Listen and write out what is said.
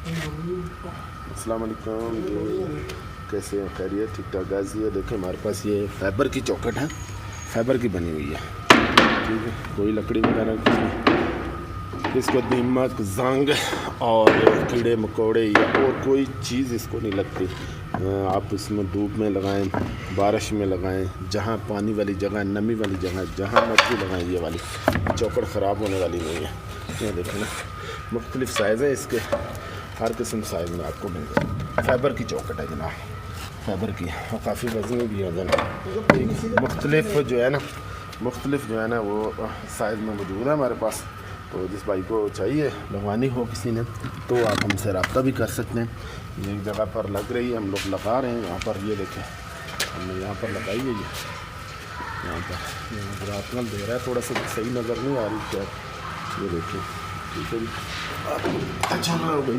अस्सलाम वालेकुम, कैसे हैं? खैरियत? ठीक ठाक? गाजी है। देखें हमारे पास ये फाइबर की चौखट है, फाइबर की बनी हुई है, ठीक है। कोई लकड़ी वगैरह कुछ नहीं, इसको दीमक, जंग और कीड़े मकोड़े या और कोई चीज़ इसको नहीं लगती। आप इसमें धूप में लगाएं, बारिश में लगाएं, जहाँ पानी वाली जगह, नमी वाली जगह, जहाँ मर्जी लगाएं, ये वाली चौखट ख़राब होने वाली नहीं है। ये देखें ना, मुख्तलिफ़ साइज़ है इसके, हर किस्म साइज़ में आपको मिल जाए। फाइबर की चौखट है जनाब, फाइबर की, और काफ़ी वज़नी भी है जनाब, ठीक है। मुख्तलिफ़ जो है ना वो साइज़ में मौजूद है हमारे पास। तो जिस भाई को चाहिए लगवानी हो किसी ने, तो आप हमसे रब्ता भी कर सकते हैं। ये एक जगह पर लग रही है, हम लोग लगा रहे हैं यहाँ पर। ये देखें, हमने यहाँ पर लगाई है, ये यहाँ पर ये रातमल दे रहा है, थोड़ा सा सही नज़र नहीं आ रही क्या। ये देखें, ठीक है जी, अच्छा हो गई।